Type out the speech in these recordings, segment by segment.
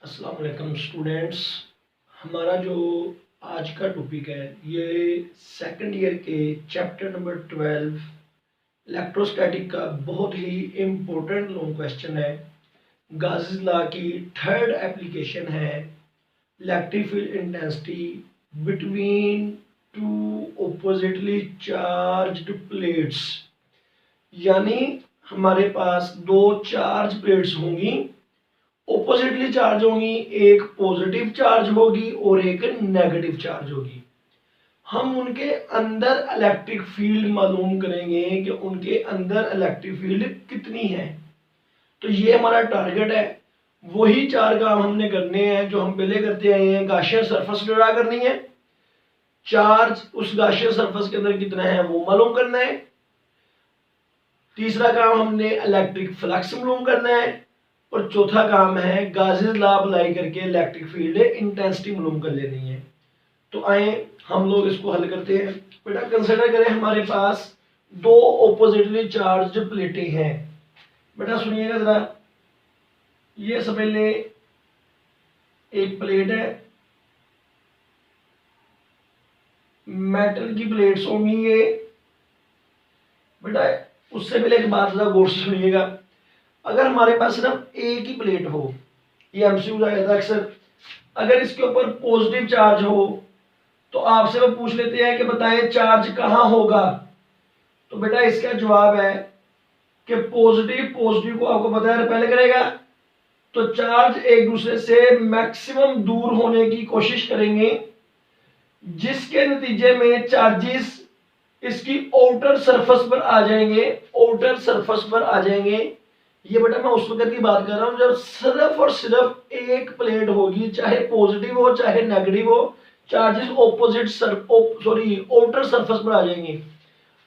अस्सलाम वालेकुम स्टूडेंट्स। हमारा जो आज का टॉपिक है ये सेकंड ईयर के चैप्टर नंबर 12 इलेक्ट्रोस्टैटिक का बहुत ही इम्पोर्टेंट लॉन्ग क्वेश्चन है। गाउस लॉ की थर्ड एप्लीकेशन है electric field intensity between two oppositely charged plates. यानी हमारे पास दो चार्ज प्लेट्स होंगी, ओपोजिटली चार्ज होंगी, एक पॉजिटिव चार्ज होगी और एक नेगेटिव चार्ज होगी। हम उनके अंदर इलेक्ट्रिक फील्ड मालूम करेंगे कि उनके अंदर इलेक्ट्रिक फील्ड कितनी है। तो ये हमारा टारगेट है। वही चार काम हमने करने हैं जो हम पहले करते आए हैं। गाशियन सरफेस ड्रा करनी है, चार्ज उस गाशियन सरफेस के अंदर कितना है वो मालूम करना है। तीसरा काम हमने इलेक्ट्रिक फ्लक्स मालूम करना है और चौथा काम है गाउस लॉ अप्लाई करके इलेक्ट्रिक फील्ड इंटेंसिटी मालूम कर लेनी है। तो आए हम लोग इसको हल करते हैं। बेटा कंसिडर करें हमारे पास दो ऑपोजिटली चार्ज्ड प्लेटें हैं। बेटा सुनिएगा जरा, ये समझ लें एक प्लेट है, मेटल की प्लेट्स होंगी ये। बेटा उससे पहले एक बात जरा गौर से सुनिएगा। अगर हमारे पास सिर्फ एक ही प्लेट हो, ये एमसीक्यू आया था अक्सर, अगर इसके ऊपर पॉजिटिव चार्ज हो तो आपसे वो पूछ लेते हैं कि बताएं चार्ज कहाँ होगा। तो बेटा इसका जवाब है कि पॉजिटिव पॉजिटिव को आपको पता है रिपेल करेगा, तो चार्ज एक दूसरे से मैक्सिमम दूर होने की कोशिश करेंगे, जिसके नतीजे में चार्जेस इसकी आउटर सरफेस पर आ जाएंगे, आउटर सरफेस पर आ जाएंगे। ये बेटा मैं उस वक्त की बात कर रहा हूं जब सिर्फ और सिर्फ एक प्लेट होगी, चाहे पॉजिटिव हो चाहे नेगेटिव हो, चार्जेस ऑपोजिट आउटर सरफेस पर आ जाएंगे।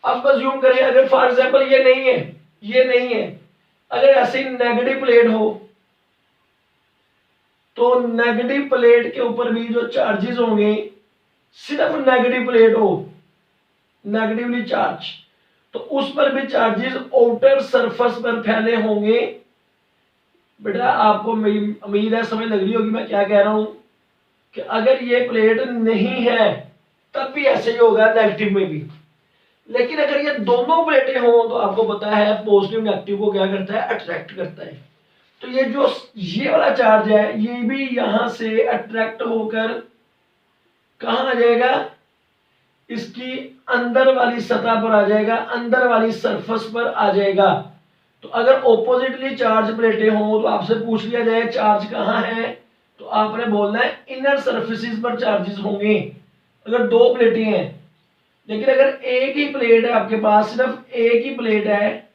अब अज्यूम करें अगर फॉर एग्जांपल ये नहीं है, ये नहीं है, अगर ऐसे नेगेटिव प्लेट हो तो नेगेटिव प्लेट के ऊपर भी जो चार्जेस होंगे, सिर्फ नेगेटिव प्लेट हो नेगेटिवली चार्ज, तो उस पर भी चार्जेस आउटर सरफेस पर फैले होंगे। बेटा आपको मेरी उम्मीद है समझ लग रही होगी मैं क्या कह रहा हूं कि अगर ये प्लेट नहीं है तब भी ऐसे ही होगा नेगेटिव में भी। लेकिन अगर ये दोनों प्लेटें हों तो आपको पता है पॉजिटिव नेगेटिव को क्या करता है, अट्रैक्ट करता है। तो ये जो ये वाला चार्ज है ये भी यहां से अट्रैक्ट होकर कहां आ जाएगा, इसकी अंदर वाली सतह पर आ जाएगा, अंदर वाली सरफेस पर आ जाएगा। तो अगर ऑपोजिटली चार्ज प्लेटें हों तो आपसे पूछ लिया जाए चार्ज कहां है, तो आपने बोलना है इनर सरफेसेस पर चार्जेस होंगे अगर दो प्लेटें हैं। लेकिन अगर एक ही प्लेट है आपके पास, सिर्फ एक ही प्लेट है,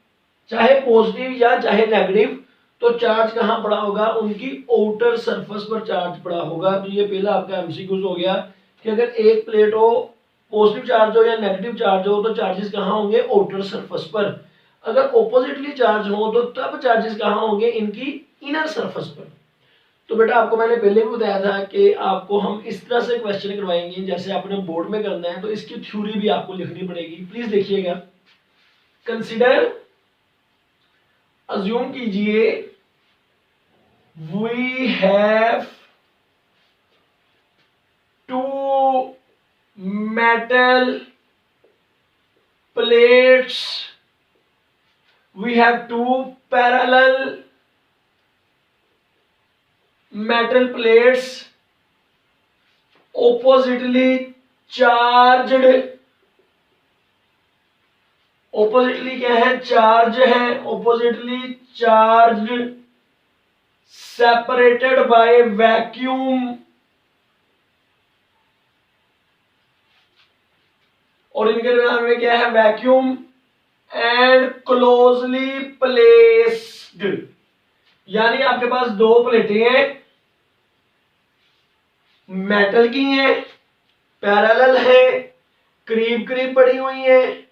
चाहे पॉजिटिव या चाहे नेगेटिव, तो चार्ज कहां पड़ा होगा, उनकी आउटर सरफेस पर चार्ज पड़ा होगा। तो ये पहला आपका एमसीक्यू हो गया कि अगर एक प्लेट हो, पॉजिटिव चार्ज हो या नेगेटिव चार्ज हो, तो चार्जेस कहां होंगे, आउटर सरफेस पर। अगर ऑपोजिटली चार्ज हो तो तब चार्जेस कहां होंगे, इनकी इनर सरफेस पर। तो बेटा आपको मैंने पहले भी बताया था कि आपको हम इस तरह से क्वेश्चन करवाएंगे जैसे आपने बोर्ड में करना है, तो इसकी थ्योरी भी आपको लिखनी पड़ेगी। प्लीज देखिएगा, कंसीडर, अज्यूम कीजिए, we have two metal plates, we have two parallel metal plates oppositely charged, oppositely क्या है, चार्ज है, oppositely charged, separated by vacuum, और इनके दरमियान में क्या है, वैक्यूम, एंड क्लोजली प्लेस्ड। यानी आपके पास दो प्लेटें हैं, मेटल की हैं, पैरेलल है, करीब करीब पड़ी हुई हैं,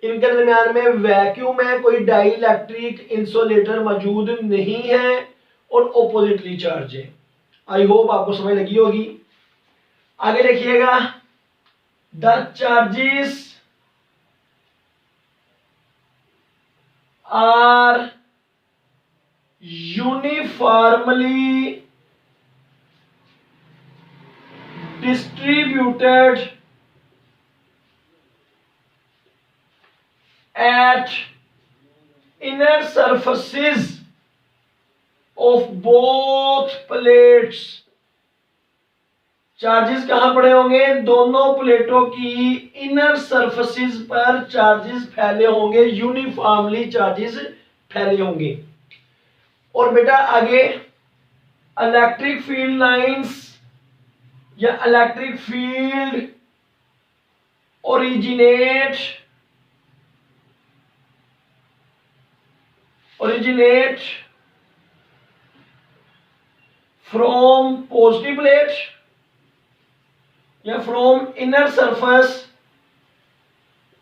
इनके दरमियान में वैक्यूम है, कोई डाइइलेक्ट्रिक इंसुलेटर मौजूद नहीं है और ऑपोजिटली चार्ज है। आई होप आपको समझ लगी होगी। आगे देखिएगा, the charges are uniformly distributed at inner surfaces of both plates। Charges कहां पड़े होंगे? दोनों प्लेटों की इनर सरफेसेस पर चार्जेस फैले होंगे, यूनिफॉर्मली चार्जेस फैले होंगे। और बेटा आगे इलेक्ट्रिक फील्ड लाइंस या electric field originate from positive plate या from inner surface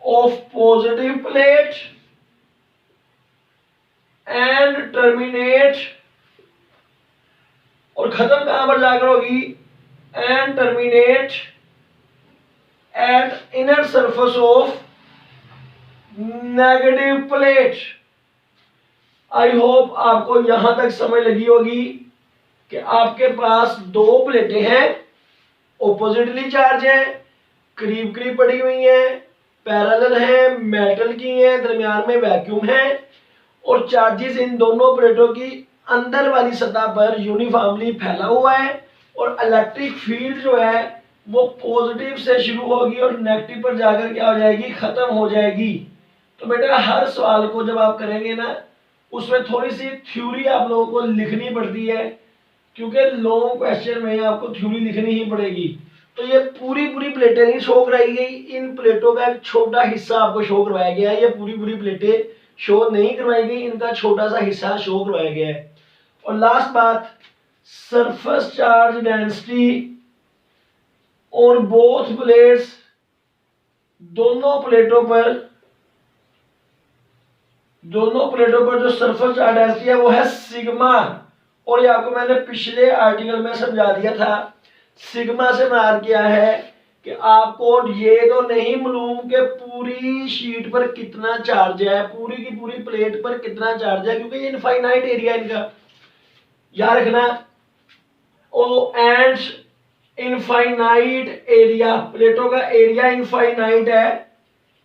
of positive plate and terminate, और खत्म कहां पर जाकर होगी? And terminate at inner surface of negative plate. I hope आपको यहां तक समझ लगी होगी कि आपके पास दो प्लेटें हैं, ऑपोजिटली चार्ज है, करीब करीब पड़ी हुई हैं, पैरेलल है, मेटल की हैं, दरमियान में वैक्यूम है, और चार्जेस इन दोनों प्लेटों की अंदर वाली सतह पर यूनिफॉर्मली फैला हुआ है, और इलेक्ट्रिक फील्ड जो है वो पॉजिटिव से शुरू होगी और नेगेटिव पर जाकर क्या हो जाएगी? खत्म हो जाएगी। तो बेटा हर सवाल को जब आप करेंगे ना, उसमें थोड़ी सी थ्योरी आप लोगों को लिखनी पड़ती है, क्योंकि लॉन्ग क्वेश्चन में आपको थ्योरी लिखनी ही पड़ेगी। तो ये पूरी प्लेटें नहीं शो कराई गई, इन प्लेटों का एक छोटा हिस्सा आपको शो करवाया गया है। ये पूरी प्लेटें शो नहीं करवाई गई, इनका छोटा सा हिस्सा शो करवाया गया है। और लास्ट बात, सरफेस चार्ज डेंसिटी और बोथ प्लेट्स, दोनों प्लेटों पर जो सरफेस चार्ज डेंसिटी है वो है सिग्मा। और ये आपको मैंने पिछले आर्टिकल में समझा दिया था, सिग्मा से मार किया है कि आपको ये तो नहीं मालूम कि पूरी शीट पर कितना चार्ज है, पूरी की पूरी प्लेट पर कितना चार्ज है, क्योंकि ये इनफाइनाइट एरिया इनका याद रखना। ओ एंड इनफाइनाइट एरिया, प्लेटों का एरिया इनफाइनाइट है,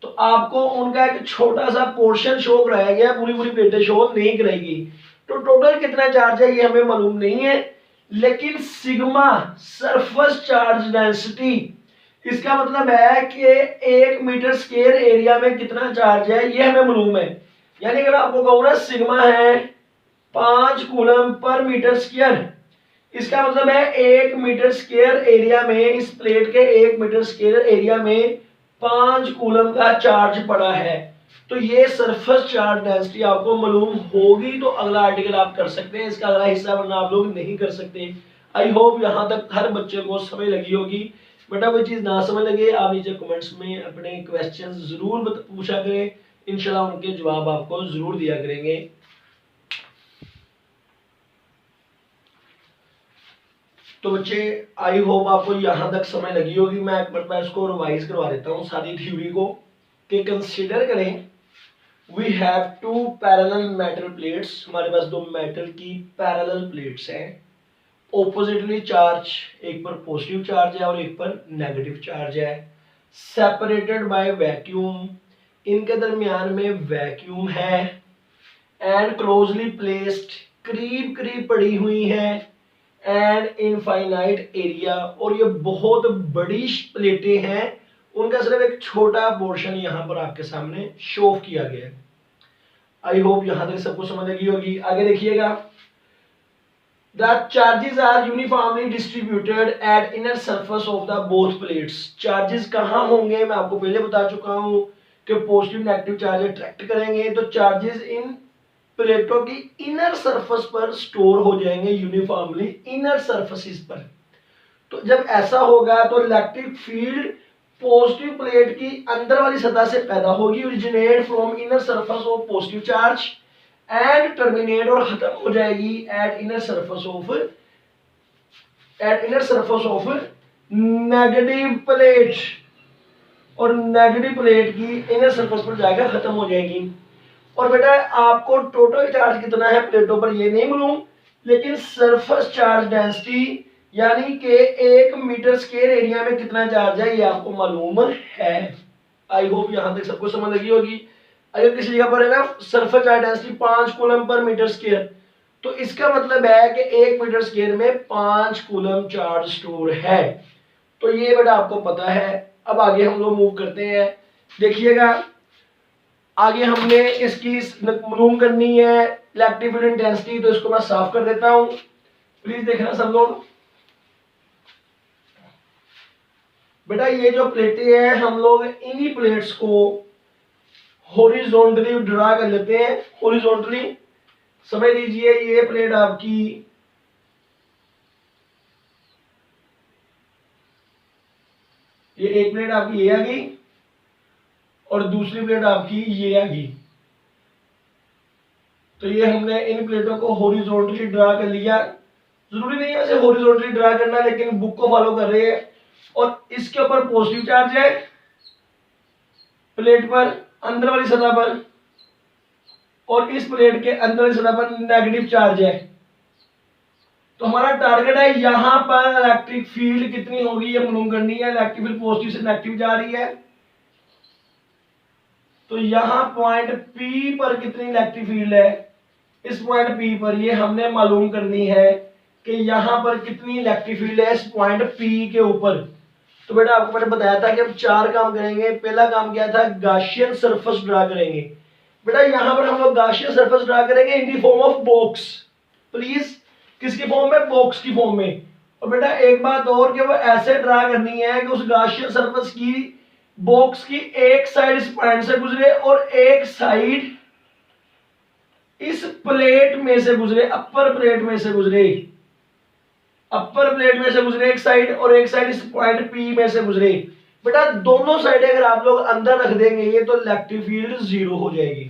तो आपको उनका एक छोटा सा पोर्शन शो कराया गया, पूरी प्लेटें शो नहीं कराएगी। तो टोटल कितना चार्ज है ये हमें मालूम नहीं है, लेकिन सिग्मा सरफेस चार्ज डेंसिटी, इसका मतलब है कि 1 मीटर स्क्वायर एरिया में कितना चार्ज है ये हमें मालूम है। यानी अगर आपको कहूँ ना सिग्मा है 5 कूलम पर मीटर स्क्वायर, इसका मतलब है 1 मीटर स्क्वायर एरिया में, इस प्लेट के 1 मीटर स्क्वायर एरिया में 5 कूलम का चार्ज पड़ा है। तो ये सरफेस चार्ज डेंसिटी आपको मालूम होगी तो अगला आर्टिकल आप कर सकते हैं, इसका अगला हिस्सा वरना आप लोग नहीं कर सकते। आई होप यहाँ तक हर बच्चे को समझ लगी होगी। बेटा कोई चीज ना समझ लगे आप नीचे कमेंट्स में अपने क्वेश्चन जरूर पूछा करें, इंशाल्लाह उनके जवाब आपको जरूर दिया करेंगे। तो बच्चे आई होप आपको यहाँ तक समझ लगी होगी। मैं एक बार इसको रिवाइज करवा देता हूँ सारी थ्योरी को, कि कंसीडर करें we have 2 parallel metal plates, हमारे पास 2 मेटल की पैरेलल प्लेट्स हैं, ऑपोजिटली चार्ज, एक पर पॉजिटिव चार्ज है और एक पर नेगेटिव चार्ज है, सेपरेटेड बाय वैक्यूम, इनके दरमियान में वैक्यूम है, एंड क्लोजली प्लेस्ड, करीब करीब पड़ी हुई है, एंड इनफाइनाइट एरिया, और ये बहुत बड़ी प्लेटें हैं, उनका सिर्फ एक छोटा पोर्शन यहाँ पर आपके सामने शो किया गया है। आई होप यहाँ तक सबको समझ लगी होगी। आगे देखिएगा, the charges are uniformly distributed at inner surface of the both plates. Charges कहाँ होंगे मैं आपको पहले बता चुका हूँ कि पॉजिटिव नेगेटिव चार्ज अट्रैक्ट करेंगे, तो चार्जेस इन प्लेटों की इनर सरफेस पर स्टोर हो जाएंगे यूनिफॉर्मली इनर सरफेसेस पर। तो जब ऐसा होगा तो इलेक्ट्रिक फील्ड पॉजिटिव प्लेट की अंदर वाली सतह से पैदा होगी, originate from inner surface of positive charge and terminate, और खत्म हो जाएगी eight inner surface of negative plate, और नेगेटिव प्लेट की इनर सरफेस पर जाकर खत्म हो जाएगी। और बेटा आपको टोटल चार्ज कितना है प्लेटों पर ये नहीं मालूम, लेकिन सरफेस चार्ज डेंसिटी यानी कि 1 मीटर स्क्वायर एरिया में कितना चार्ज है ये आपको मालूम है। आई होप यहां तक सबको समझ लगी होगी। अगर किसी जगह पर है ना सरफेस चार्ज डेंसिटी 5 कूलम पर मीटर स्क्वायर, तो इसका मतलब है कि 1 मीटर स्क्वायर में 5 कूलम चार्ज स्टोर है। तो ये बेटा आपको पता है। अब आगे हम लोग मूव करते हैं। देखिएगा आगे हमने इसकी मालूम करनी है इलेक्ट्रिक फील्ड इंटेंसिटी, तो इसको मैं साफ कर देता हूं, प्लीज देखना सब लोग। बेटा ये जो प्लेटें हैं हम लोग इन्हीं प्लेट्स को हॉरिजॉन्टली ड्रा कर लेते हैं। हॉरिजॉन्टली समझ लीजिए ये प्लेट आपकी ये एक प्लेट आपकी ये आ गई और दूसरी प्लेट आपकी ये आ गई। तो ये हमने इन प्लेटों को हॉरिजॉन्टली ड्रा कर लिया। जरूरी नहीं है ऐसे हॉरिजॉन्टली ड्रा करना, लेकिन बुक को फॉलो कर रहे हैं। और इसके ऊपर पॉजिटिव चार्ज है प्लेट पर अंदर वाली सतह पर, और इस प्लेट के अंदर वाली सतह पर नेगेटिव चार्ज है। तो हमारा टारगेट है यहां पर इलेक्ट्रिक फील्ड कितनी होगी ये मालूम करनी है। इलेक्ट्रिक फील्ड पॉजिटिव से नेगेटिव जा रही है, तो यहां पॉइंट P पर कितनी इलेक्ट्रिक फील्ड है, इस पॉइंट P पर ये हमने मालूम करनी है कि यहां पर कितनी इलेक्ट्रिक फील्ड है इस पॉइंट P के ऊपर। तो बेटा आपको मैंने बताया था कि हम 4 काम करेंगे। पहला काम क्या था, गाशियन सरफेस ड्रा करेंगे। बेटा यहां पर हम लोग गाशियन सरफेस ड्रा करेंगे in the form of box. Please किसकी फॉर्म में, बॉक्स की फॉर्म में। और बेटा एक बात और कि वो ऐसे ड्रा करनी है कि उस गाशियन सरफेस की बॉक्स की एक साइड इस पॉइंट से गुजरे और एक साइड इस प्लेट में से गुजरे, अपर प्लेट में से गुजरे, अपर प्लेट में से गुजरे एक साइड, और एक साइड इस पॉइंट P में से गुजरे। बेटा दोनों साइड अगर आप लोग अंदर रख देंगे तो इलेक्ट्रिक फील्ड 0 हो जाएगी।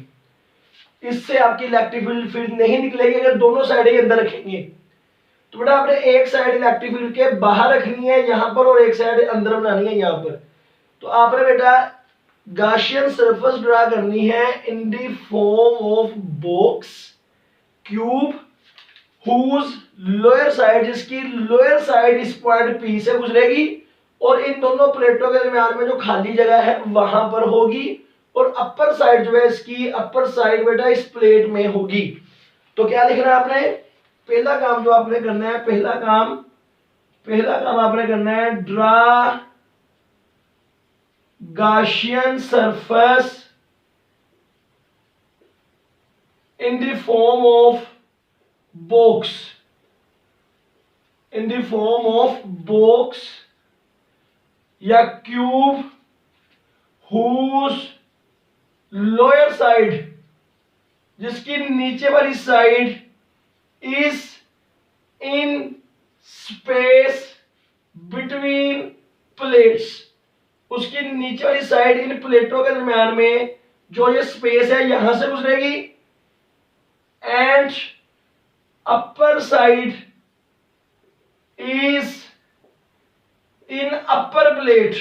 इससे आपकी इलेक्ट्रिक फील्ड नहीं निकलेगी अगर दोनों साइड अंदर रखेंगे। तो बेटा आपने एक साइड इलेक्ट्रिक फील्ड के बाहर रखनी है यहां पर, और एक साइड अंदर बनानी है यहां पर। तो आपने बेटा गाशियन सरफेस ड्रा करनी है in the form of box cube whose lower side, जिसकी लोअर साइड इस पॉइंट P से गुजरेगी और इन दोनों प्लेटों के दरमियान में जो खाली जगह है वहां पर होगी, और अपर साइड जो है इसकी अपर साइड बेटा इस प्लेट में होगी। तो क्या लिखना है आपने, पहला काम जो आपने करना है, पहला काम आपने करना है draw Gaussian surface in the form of box, in the form of box या क्यूब whose lower side, जिसकी नीचे वाली side is in space between plates, उसकी नीचे वाली साइड इन प्लेटों के दरमियान में जो ये स्पेस है यहां से गुजरेगी, and upper side is in upper plate,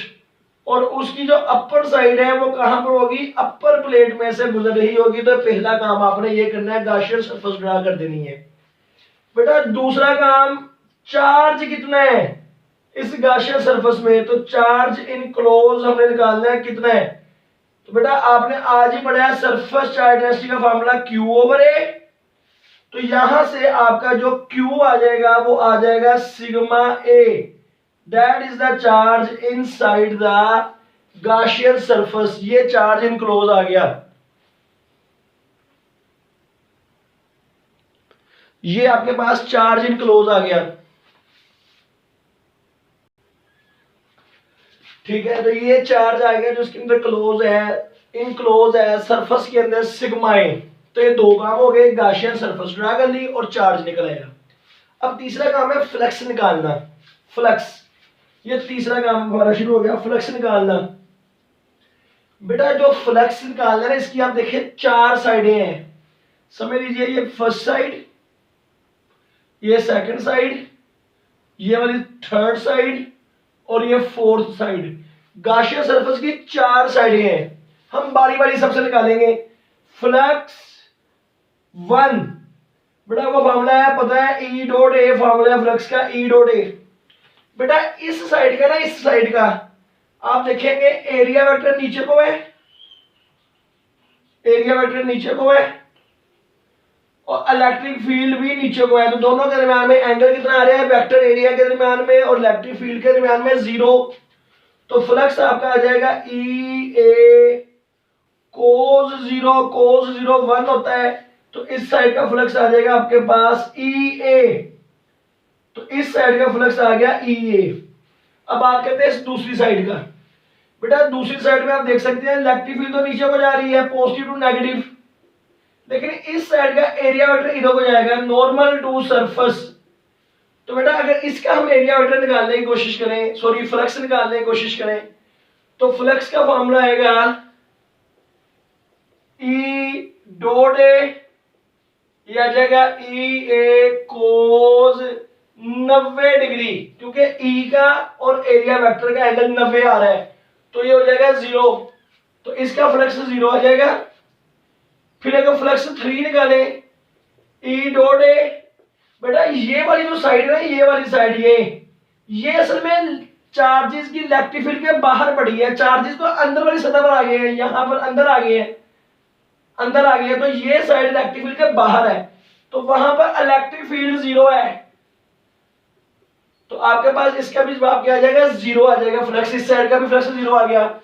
और उसकी जो अपर साइड है वो कहां पर होगी, अपर प्लेट में से गुजर रही होगी। तो पहला काम आपने ये करना है, गाशियन सरफेस ड्रा कर देनी है। बेटा दूसरा काम, चार्ज कितना है इस गाशियन सरफेस में, तो चार्ज इनक्लोज हमने निकालना है कितना है। तो बेटा आपने आज ही पढ़ा है सरफेस चार्ज डेंसिटी का फार्मूला Q/A। तो यहां से आपका जो Q आ जाएगा वो आ जाएगा sigma A, that is the charge inside the Gaussian surface. ये चार्ज इनक्लोज आ गया, ये आपके पास चार्ज इनक्लोज आ गया। ठीक है, तो ये चार्ज आ गया जो इसके अंदर क्लोज है, इनक्लोज है सरफेस के अंदर सिग्मा ए। तो ये दो काम हो गए, गाशियन सरफेस ड्रा कर ली और चार्ज निकल आएगा। अब तीसरा काम है फ्लक्स निकालना। फ्लक्स, ये तीसरा काम हमारा शुरू हो गया, फ्लक्स निकालना। बेटा जो फ्लक्स निकालना है इसकी आप देखिए 4 साइडें हैं, समझ लीजिए। ये फर्स्ट साइड, ये सेकंड साइड, ये वाली थर्ड साइड और ये फोर्थ साइड। गाशियन सरफेस की 4 साइडें हैं, हम बारी बारी सबसे निकालेंगे। फ्लक्स 1, बेटा वो फार्मूला है पता है, E.A फार्मूला है फ्लक्स का, E.A। बेटा इस साइड का ना, इस साइड का आप देखेंगे एरिया वेक्टर नीचे को है, एरिया वेक्टर नीचे को है और इलेक्ट्रिक फील्ड भी नीचे को है। तो दोनों के दरम्यान में एंगल कितना आ रहा है, वेक्टर एरिया के दरम्यान में और इलेक्ट्रिक फील्ड के दरम्यान में 0। तो फ्लक्स आपका आ जाएगा ई ए कोस 0, कोस 0 1 होता है। तो इस साइड का फ्लक्स आ जाएगा आपके पास ई ए, तो इस साइड का फ्लक्स आ गया ई ए। अब बात करते हैं इस दूसरी साइड का। बेटा दूसरी साइड में आप देख सकते हैं इलेक्ट्रिक फील्ड तो नीचे को जा रही है, पॉजिटिव टू नेगेटिव, लेकिन इस साइड का एरिया वेक्टर इधर को जाएगा, नॉर्मल टू सरफेस। तो बेटा अगर इसका हम एरिया वेक्टर निकालने की कोशिश करें, सॉरी फ्लक्स निकालने की कोशिश करें, तो फ्लक्स का फॉर्मूला आएगा ई डॉट ए, ये आ जाएगा ई ए कोस 90 डिग्री, क्योंकि ई का और एरिया वेक्टर का एंगल 90 आ रहा है, तो ये हो जाएगा 0। तो इसका फ्लक्स 0 आ जाएगा। फिर अगर फ्लक्स 3 निकाले ई डॉट ए, बेटा ये वाली जो साइड है, ये वाली साइड, ये असल में चार्जेस की इलेक्ट्रिक फील्ड के बाहर पड़ी है, चार्जेस तो अंदर वाली सतह पर आ गए हैं, यहां पर अंदर आ गए हैं, अंदर आ गए हैं। तो ये साइड इलेक्ट्रिक फील्ड के बाहर है, तो वहां पर इलेक्ट्रिक फील्ड 0 है। तो आपके पास इसका भी जवाब क्या आ जाएगा, 0 आ जाएगा। फ्लक्स इस साइड का भी फ्लक्स 0 आ गया।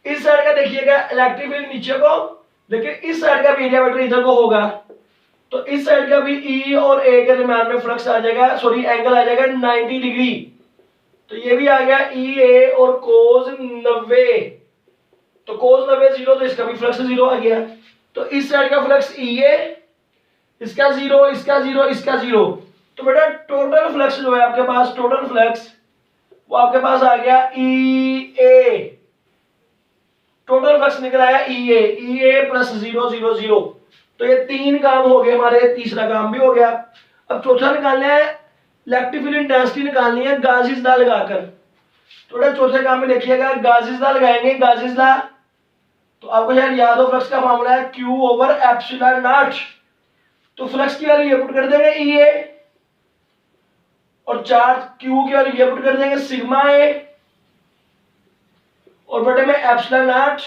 इस साइड का देखिएगा इलेक्ट्रिक फील्ड नीचे को, लेकिन इस साइड का भी एरिया वेक्टर इधर को होगा, तो इस साइड का भी ई और ए के दरम्यान में फ्लक्स आ जाएगा, सॉरी एंगल आ जाएगा 90 डिग्री। तो ये भी आ गया ई ए और कोस 90, तो कोस 90 0, तो इसका भी फ्लक्स 0 आ गया। तो इस साइड का फ्लक्स ई ए, इसका 0, इसका 0, इसका 0। तो बेटा टोटल फ्लक्स जो है आपके पास, टोटल फ्लक्स वो आपके पास आ गया ई ए, टोटल फ्लक्स निकल आया ई ए प्लस 0 0 0। तो ये 3 काम हो गए हमारे, तीसरा काम भी हो गया। अब चौथा निकालना है, इलेक्ट्रिक फील्ड इंटेंसिटी निकालनी है गाउस लॉ लगाकर। तो बेटा चौथे काम में देखिएगा, गाउस लॉ लगाएंगे, गाउस लॉ तो आपको शायद याद हो, फ्लक्स का फार्मूला है Q ओवर एप्सिलॉन नॉट। तो फ्लक्स की वैल्यू ये पुट कर देंगे ई ए, और चार्ज Q की वैल्यू ये पुट कर देंगे सिग्मा ए, और बटे में एप्सिलॉन नॉट।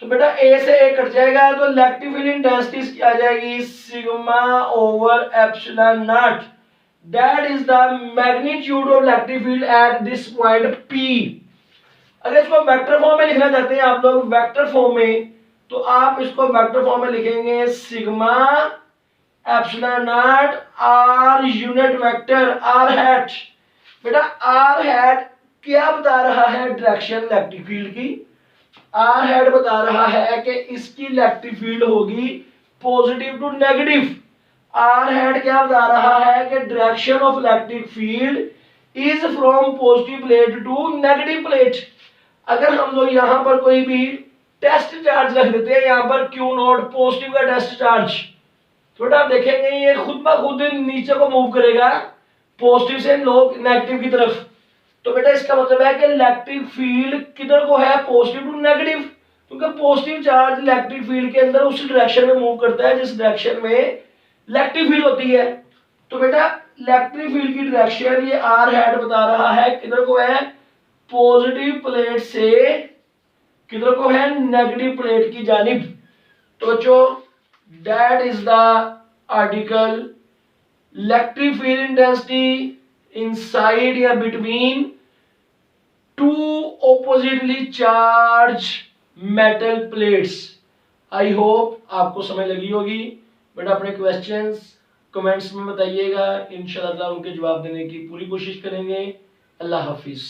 तो बेटा ए से ए कट जाएगा, तो इलेक्ट्रिक फील्ड इंटेंसिटी की आ जाएगी sigma over epsilon not, that is the magnitude of electric field at this point P। अगर इसको वेक्टर फॉर्म में लिखना चाहते हैं आप लोग, वेक्टर फॉर्म में, तो आप इसको वेक्टर फॉर्म में लिखेंगे sigma epsilon not r unit vector r hat. बेटा आर हैट क्या बता रहा है, डायरेक्शन इलेक्ट्रिक फील्ड की। आर हैट बता रहा है कि इसकी इलेक्ट्रिक फील्ड होगी positive to negative. R hat क्या बता रहा है कि direction of electric field is from positive plate to negative plate. अगर हम लोग यहाँ पर कोई भी टेस्ट चार्ज रख देते हैं, यहाँ पर Q नॉट पॉजिटिव का टेस्ट चार्ज, तो आप देखेंगे ये खुद ब खुद नीचे को मूव करेगा, पॉजिटिव से नेगेटिव की तरफ। तो बेटा इसका मतलब है कि इलेक्ट्रिक फील्ड किधर को है, पॉजिटिव टू नेगेटिव, क्योंकि पॉजिटिव चार्ज इलेक्ट्रिक फील्ड के अंदर उस डायरेक्शन में मूव करता है जिस डायरेक्शन में इलेक्ट्रिक फील्ड होती है। तो बेटा इलेक्ट्रिक फील्ड की डायरेक्शन ये आर हैट बता रहा है किधर को है, पॉजिटिव प्लेट से किधर को है, नेगेटिव प्लेट की जानिब। तो जो that is the article electric field intensity inside या between two oppositely charge metal plates. I hope आपको समझ लगी होगी। बट अपने क्वेश्चंस कमेंट्स में बताइएगा, इंशाल्लाह उनके जवाब देने की पूरी कोशिश करेंगे। अल्लाह हाफिज।